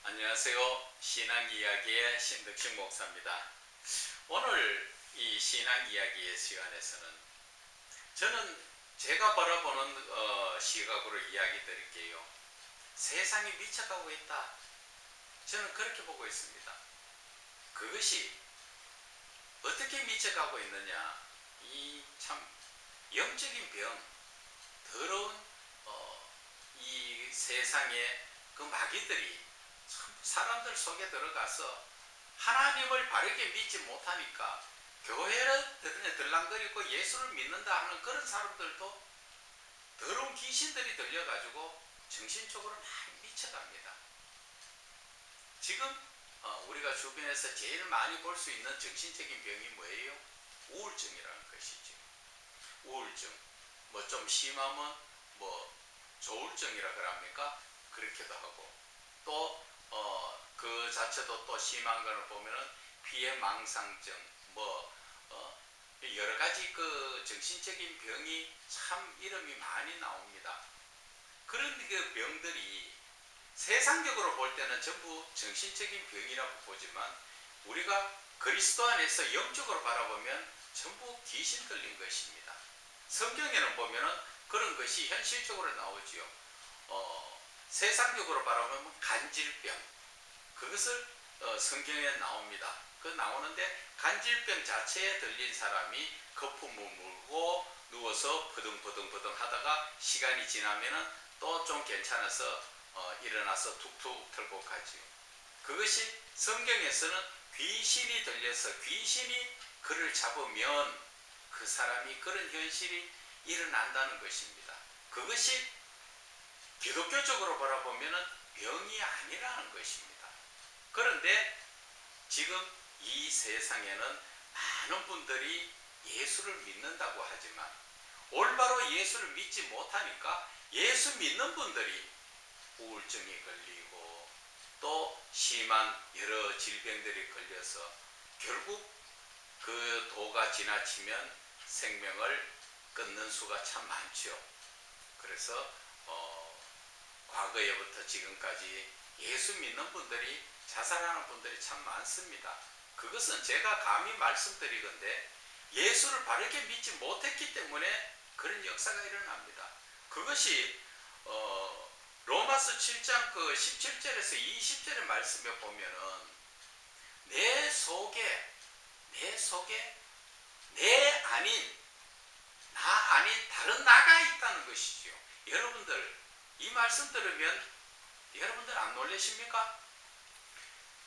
안녕하세요. 신앙이야기의 신득식 목사입니다. 오늘 이 신앙이야기의 시간에서는 저는 제가 바라보는 시각으로 이야기 드릴게요. 세상이 미쳐가고 있다. 저는 그렇게 보고 있습니다. 그것이 어떻게 미쳐가고 있느냐. 이 참 영적인 병, 더러운 이 세상의 그 마귀들이 사람들 속에 들어가서 하나님을 바르게 믿지 못하니까 교회를 들랑거리고 예수를 믿는다 하는 그런 사람들도 더러운 귀신들이 들려가지고 정신적으로 많이 미쳐갑니다. 지금 우리가 주변에서 제일 많이 볼 수 있는 정신적인 병이 뭐예요? 우울증이라는 것이죠. 우울증, 뭐 좀 심하면 뭐 조울증이라 그럽니까? 그렇게도 하고, 또 그 자체도 또 심한 거를 보면은 피해망상증, 여러 가지 그 정신적인 병이 참 이름이 많이 나옵니다. 그런 그 병들이 세상적으로 볼 때는 전부 정신적인 병이라고 보지만 우리가 그리스도 안에서 영적으로 바라보면 전부 귀신 들린 것입니다. 성경에는 보면은 그런 것이 현실적으로 나오지요. 세상적으로 바라보면 간질병, 그것을 성경에 나옵니다. 그 나오는데 간질병 자체에 들린 사람이 거품을 물고 누워서 버둥버둥 하다가 시간이 지나면은 또 좀 괜찮아서 일어나서 툭툭 털고 가지요. 그것이 성경에서는 귀신이 들려서 귀신이 그를 잡으면 그 사람이 그런 현실이 일어난다는 것입니다. 그것이 기독교적으로 바라보면 병이 아니라는 것입니다. 그런데 지금 이 세상에는 많은 분들이 예수를 믿는다고 하지만 올바로 예수를 믿지 못하니까 예수 믿는 분들이 우울증이 걸리고 또 심한 여러 질병들이 걸려서 결국 그 도가 지나치면 생명을 끊는 수가 참 많죠. 그래서 과거에부터 지금까지 예수 믿는 분들이 자살하는 분들이 참 많습니다. 그것은 제가 감히 말씀드리건대 예수를 바르게 믿지 못했기 때문에 그런 역사가 일어납니다. 그것이 로마서 7장 그 17절에서 20절의 말씀에 보면은 내 속에 내 아닌 나 아닌 다른 나가 있다는 것이죠. 여러분들 이 말씀 들으면 여러분들 안 놀라십니까?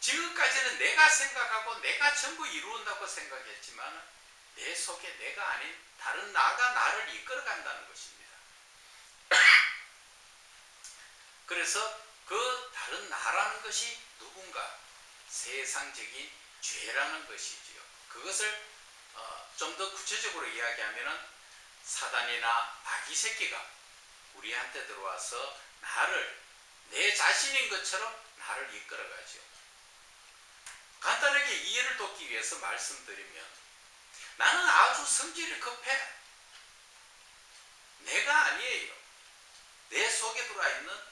지금까지는 내가 생각하고 내가 전부 이루는다고 생각했지만 내 속에 내가 아닌 다른 나가 나를 이끌어간다는 것입니다. 그래서 그 다른 나라는 것이 누군가 세상적인 죄라는 것이지요. 그것을 좀 더 구체적으로 이야기하면 사단이나 마귀 새끼가 우리한테 들어와서 나를 내 자신인 것처럼 나를 이끌어가죠. 간단하게 이해를 돕기 위해서 말씀드리면 나는 아주 성질이 급해. 내가 아니에요. 내 속에 들어있는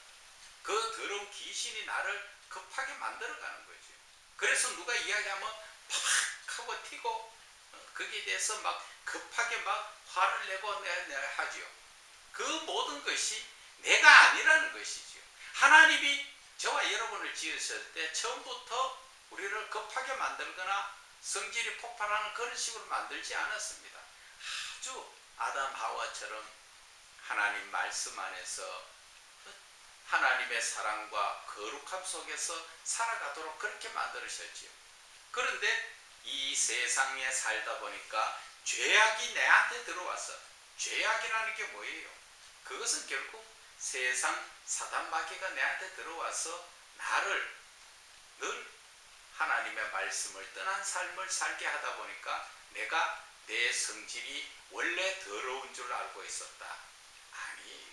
그 더러운 귀신이 나를 급하게 만들어가는 거죠. 그래서 누가 이야기하면 팍 하고 튀고 거기에 대해서 막 급하게 막 화를 내고 하죠. 그 모든 것이 내가 아니라는 것이죠. 하나님이 저와 여러분을 지으실 때 처음부터 우리를 급하게 만들거나 성질이 폭발하는 그런 식으로 만들지 않았습니다. 아주 아담 하와처럼 하나님 말씀 안에서 하나님의 사랑과 거룩함 속에서 살아가도록 그렇게 만들으셨지요. 그런데 이 세상에 살다 보니까 죄악이 내한테 들어와서, 죄악이라는 게 뭐예요? 그것은 결국 세상 사단 마귀가 내한테 들어와서 나를 늘 하나님의 말씀을 떠난 삶을 살게 하다 보니까 내가 내 성질이 원래 더러운 줄 알고 있었다. 아니에요.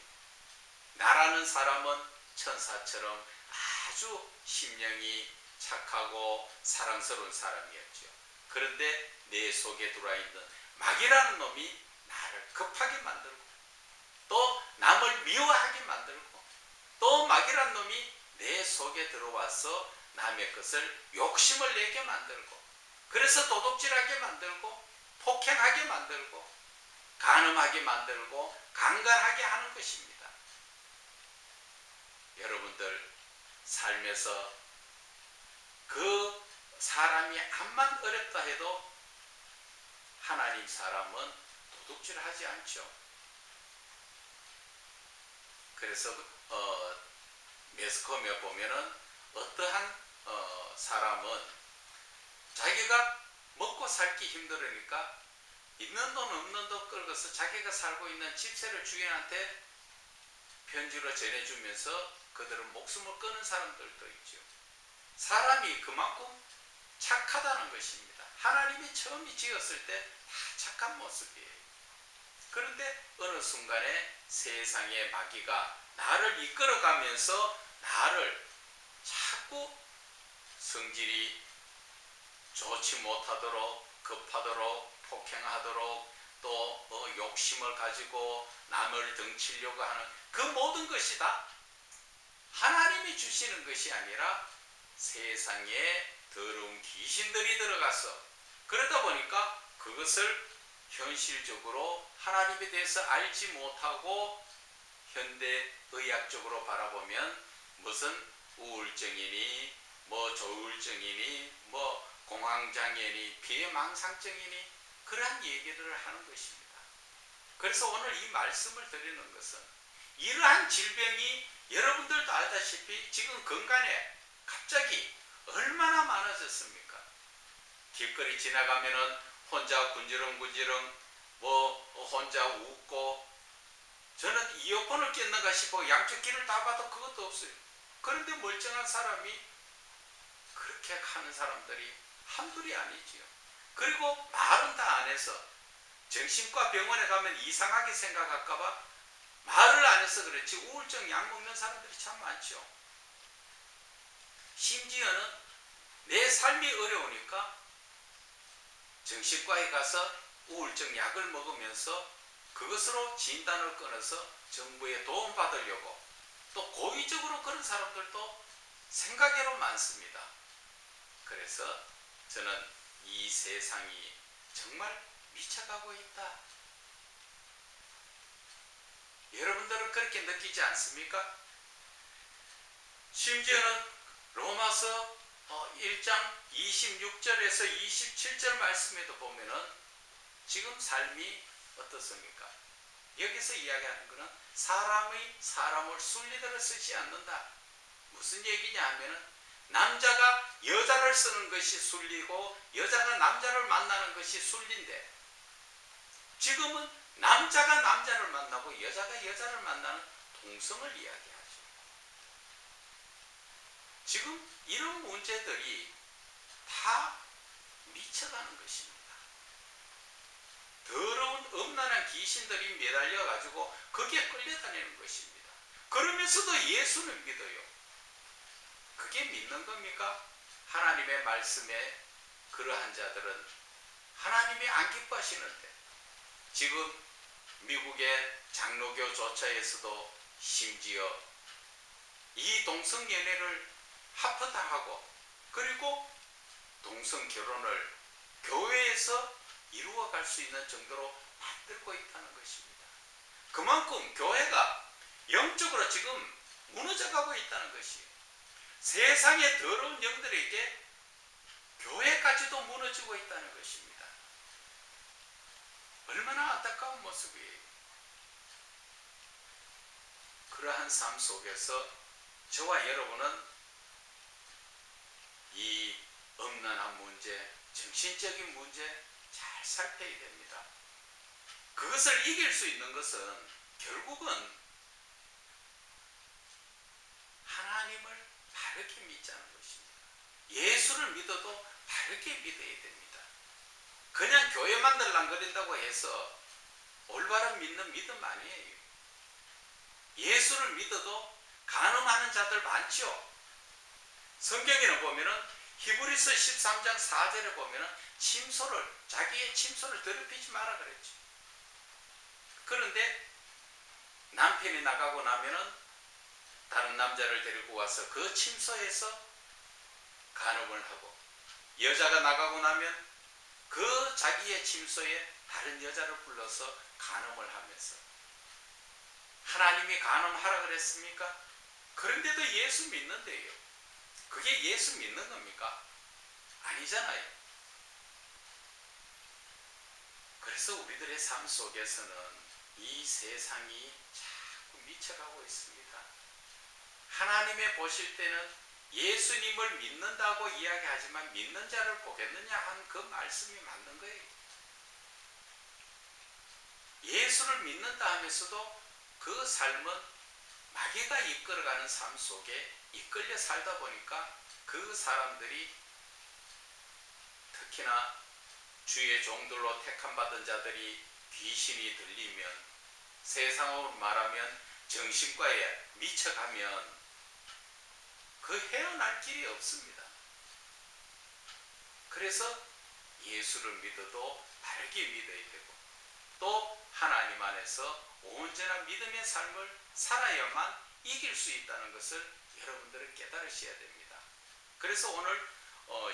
나라는 사람은 천사처럼 아주 심령이 착하고 사랑스러운 사람이었죠. 그런데 내 속에 들어와 있는 마귀라는 놈이 나를 급하게 만들고 또 남을 미워하게 만들고 또 마귀라는 놈이 내 속에 들어와서 남의 것을 욕심을 내게 만들고, 그래서 도둑질하게 만들고, 폭행하게 만들고, 간음하게 만들고, 강간하게 하는 것입니다. 여러분들 삶에서 그 사람이 암만 어렵다 해도 하나님 사람은 도둑질하지 않죠. 그래서 매스컴에 보면은 어떠한 사람은 자기가 먹고 살기 힘들으니까 있는 돈 없는 돈 끌어서 자기가 살고 있는 집세를 주인한테 편지로 전해주면서 그들은 목숨을 끊은 사람들도 있죠. 사람이 그만큼 착하다는 것입니다. 하나님이 처음 지었을 때 다 착한 모습이에요. 그런데 어느 순간에 세상의 마귀가 나를 이끌어가면서 나를 자꾸 성질이 좋지 못하도록, 급하도록, 폭행하도록, 또 욕심을 가지고 남을 등치려고 하는 그 모든 것이 다 하나님이 주시는 것이 아니라 세상에 더러운 귀신들이 들어가서, 그러다 보니까 그것을 현실적으로 하나님에 대해서 알지 못하고 현대의학적으로 바라보면 무슨 우울증이니 뭐 조울증이니 뭐 공황장애니 비망상증이니 그러한 얘기를 하는 것입니다. 그래서 오늘 이 말씀을 드리는 것은 이러한 질병이 여러분들도 알다시피 지금 건강에 갑자기 얼마나 많아졌습니까? 길거리 지나가면은 혼자 군지렁군지렁 뭐 혼자 웃고, 저는 이어폰을 꼈는가 싶어 양쪽 귀를 다 봐도 그것도 없어요. 그런데 멀쩡한 사람이 그렇게 하는 사람들이 한둘이 아니지요. 그리고 말은 다 안 해서 정신과 병원에 가면 이상하게 생각할까봐 말을 안 해서 그렇지 우울증 약 먹는 사람들이 참 많죠. 심지어는 내 삶이 어려우니까 정신과에 가서 우울증 약을 먹으면서 그것으로 진단을 끊어서 정부에 도움받으려고, 또 고의적으로 그런 사람들도 생각외로 많습니다. 그래서 저는 이 세상이 정말 미쳐가고 있다. 여러분들은 그렇게 느끼지 않습니까? 심지어는 로마서 1장 26절에서 27절 말씀에도 보면은 지금 삶이 어떻습니까? 여기서 이야기하는 것은 사람의 사람을 순리대로 쓰지 않는다. 무슨 얘기냐 하면은 남자가 여자를 쓰는 것이 순리고 여자가 남자를 만나는 것이 순리인데, 지금은 남자가 남자를 만나고 여자가 여자를 만나는 동성을 이야기하죠. 지금 이런 문제들이 다 미쳐가는 것입니다. 더러운 음란한 귀신들이 매달려 가지고 거기에 끌려다니는 것입니다. 그러면서도 예수는 믿어요. 그게 믿는 겁니까? 하나님의 말씀에 그러한 자들은 하나님이 안 기뻐하시는데, 지금 미국의 장로교 조차에서도 심지어 이 동성연애를 합헌당하고 그리고 동성 결혼을 교회에서 이루어갈 수 있는 정도로 만들고 있다는 것입니다. 그만큼 교회가 영적으로 지금 무너져가고 있다는 것이에요. 세상의 더러운 영들에게 교회까지도 무너지고 있다는 것입니다. 얼마나 안타까운 모습이에요. 그러한 삶 속에서 저와 여러분은 이 음란한 문제, 정신적인 문제 잘 살펴야 됩니다. 그것을 이길 수 있는 것은 결국은 하나님을 바르게 믿자는 것입니다. 예수를 믿어도 바르게 믿어야 됩니다. 그냥 교회만 들랑거린다고 해서 올바른 믿는 믿음 아니에요. 예수를 믿어도 간음하는 자들 많죠. 성경에는 보면은 히브리서 13장 4절에 보면은 자기의 침소를 더럽히지 마라 그랬죠. 그런데 남편이 나가고 나면은 다른 남자를 데리고 와서 그 침소에서 간음을 하고, 여자가 나가고 나면 그 자기의 침소에 다른 여자를 불러서 간음을 하면서, 하나님이 간음하라 그랬습니까? 그런데도 예수 믿는데요. 그게 예수 믿는 겁니까? 아니잖아요. 그래서 우리들의 삶 속에서는 이 세상이 자꾸 미쳐가고 있습니다. 하나님의 보실 때는 예수님을 믿는다고 이야기하지만 믿는 자를 보겠느냐 한 그 말씀이 맞는 거예요. 예수를 믿는다 하면서도 그 삶은 마귀가 이끌어가는 삶 속에 이끌려 살다 보니까 그 사람들이, 특히나 주의 종들로 택함받은 자들이 귀신이 들리면, 세상으로 말하면 정신과에 미쳐가면 그 헤어날 길이 없습니다. 그래서 예수를 믿어도 바르게 믿어야 되고, 또 하나님 안에서 온전한 믿음의 삶을 살아야만 이길 수 있다는 것을 여러분들은 깨달으셔야 됩니다. 그래서 오늘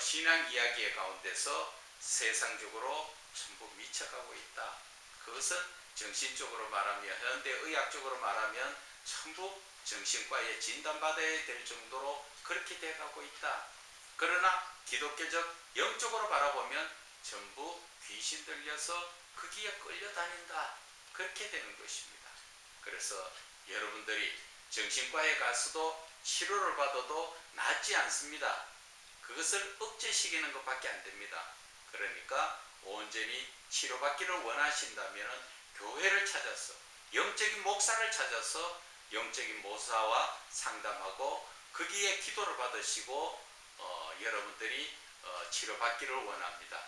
신앙 이야기의 가운데서 세상적으로 전부 미쳐가고 있다. 그것은 정신적으로 말하면, 현대의학적으로 말하면 전부 정신과에 진단받아야 될 정도로 그렇게 돼가고 있다. 그러나 기독교적 영적으로 바라보면 전부 귀신 들려서 거기에 끌려다닌다. 그렇게 되는 것입니다. 그래서 여러분들이 정신과에 가서도 치료를 받아도 낫지 않습니다. 그것을 억제시키는 것밖에 안 됩니다. 그러니까 온전히 치료받기를 원하신다면 교회를 찾아서, 영적인 목사를 찾아서 영적인 모사와 상담하고 거기에 기도를 받으시고 여러분들이 치료받기를 원합니다.